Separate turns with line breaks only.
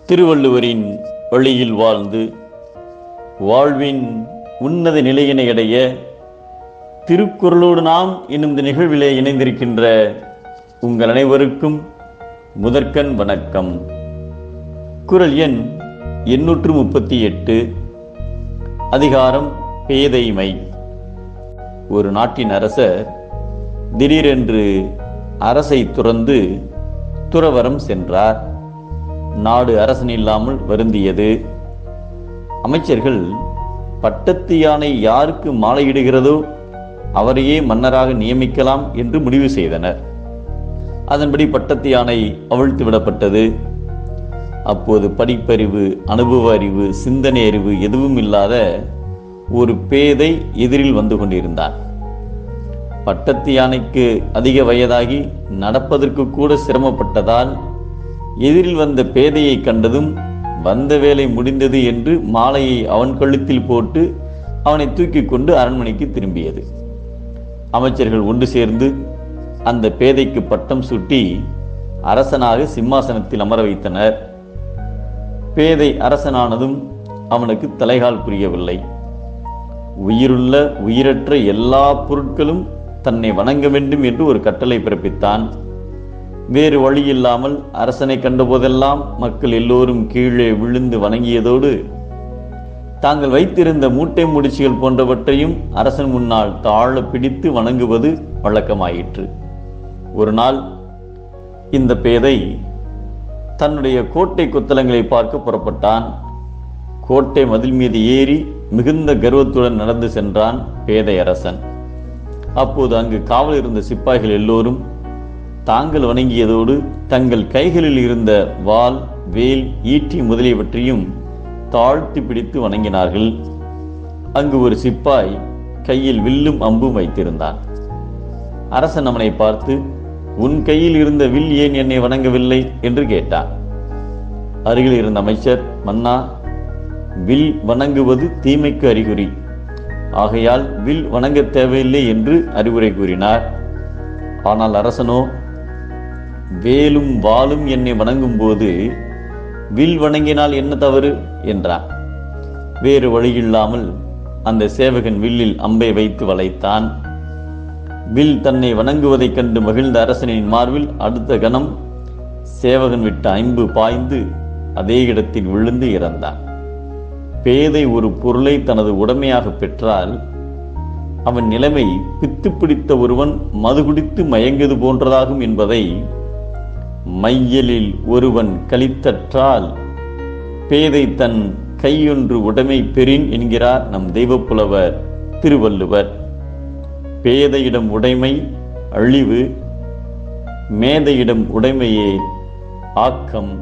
திருவள்ளுவரின் வழியில் வாழ்ந்து வாழ்வின் உன்னத நிலையினை அடைய திருக்குறளோடு நாம் என்னும் இந்த நிகழ்விலே இணைந்திருக்கின்ற உங்கள் அனைவருக்கும் முதற்கண் வணக்கம். குறள் எண் 838, அதிகாரம் பேதைமை. ஒரு நாட்டின் அரசர் திடீரென்று அரசை துறந்து துறவறம் சென்றார். நாடு அரசன் இல்லாமல் வருந்தியது. அமைச்சர்கள் பட்டத்து யானை யாருக்கு மாலையிடுகிறதோ அவரையே மன்னராக நியமிக்கலாம் என்று முடிவு செய்தனர். அதன்படி பட்டத்து யானை அவிழ்த்து விடப்பட்டது. அப்போது படிப்பறிவு, அனுபவ அறிவு, சிந்தனை அறிவு எதுவும் இல்லாத ஒரு பேதை எதிரில் வந்து கொண்டிருந்தான். பட்டத்து யானைக்கு அதிக வயதாகி நடப்பதற்கு கூட சிரமப்பட்டதால் எதிரில் வந்த பேதையை கண்டதும் வந்த வேலை முடிந்தது என்று மாலையை அவன் கழுத்தில் போட்டு அவனை தூக்கி கொண்டு அரண்மனைக்கு திரும்பியது. அமைச்சர்கள் ஒன்று சேர்ந்து அந்த பேதைக்கு பட்டம் சூட்டி அரசனாக சிம்மாசனத்தில் அமர வைத்தனர். பேதை அரசனானதும் அவனுக்கு தலைகால் புரியவில்லை. உயிருள்ள உயிரற்ற எல்லா பொருட்களும் தன்னை வணங்க வேண்டும் என்று ஒரு கட்டளை பிறப்பித்தான். வேறு வழி இல்லாமல் அரசனை கண்டபோதெல்லாம் மக்கள் எல்லோரும் கீழே விழுந்து வணங்கியதோடு தாங்கள் வைத்திருந்த மூட்டை முடிச்சுகள் போன்றவற்றையும் அரசன் முன்னால் தாழ பிடித்து வணங்குவது வழக்கமாயிற்று. ஒரு நாள் இந்த பேதை தன்னுடைய கோட்டை கொத்தளங்களை பார்க்க புறப்பட்டான். கோட்டை மதில் மீது ஏறி மிகுந்த கர்வத்துடன் நடந்து சென்றான் பேதை அரசன். அப்போது அங்கு காவல் இருந்த சிப்பாய்கள் எல்லோரும் தாங்கள் வணங்கியதோடு தங்கள் கைகளில் இருந்த வாள், வேல், ஈட்டி முதலியவற்றையும் தாழ்த்தி பிடித்து வணங்கினார்கள். அங்கு ஒரு சிப்பாய் கையில் வில்லும் அம்பும் வைத்திருந்தான். அரசன் அவனை பார்த்து, உன் கையில் இருந்த வில் ஏன் என்னை வணங்கவில்லை என்று கேட்டான். அருகில் இருந்த அமைச்சர், மன்னா, வில் வணங்குவது தீமைக்கு அறிகுறி, ஆகையால் வில் வணங்க தேவையில்லை என்று அறிவுரை கூறினார். ஆனால் அரசனோ, வேலும் வாளும் என்னை வணங்கும் போது வில் வணங்கினால் என்ன தவறு என்றான். வேறு வழியில்லாமல் அந்த சேவகன் வில்லில் அம்பை வைத்து வளைத்தான். வில் தன்னை வணங்குவதைக் கண்டு மகிழ்ந்த அரசனின் மார்பில் அடுத்த கணம் சேவகன் விட்ட அம்பு பாய்ந்து அதே இடத்தில் விழுந்து இறந்தான். பேதை ஒரு பொருளை தனது உடைமையாக பெற்றால் அவன் நிலைமை பித்து பிடித்த ஒருவன் மது குடித்து மயங்குவது போன்றதாகும் என்பதை மையலில் ஒருவன் கலித்தற்றால் பேதை தன் கையொன்று உடைமை பெறின் என்கிறார் நம் தெய்வப்புலவர் திருவள்ளுவர். பேதையிடம் உடைமை அழிவு, மேதையிடம் உடைமையே ஆக்கம்.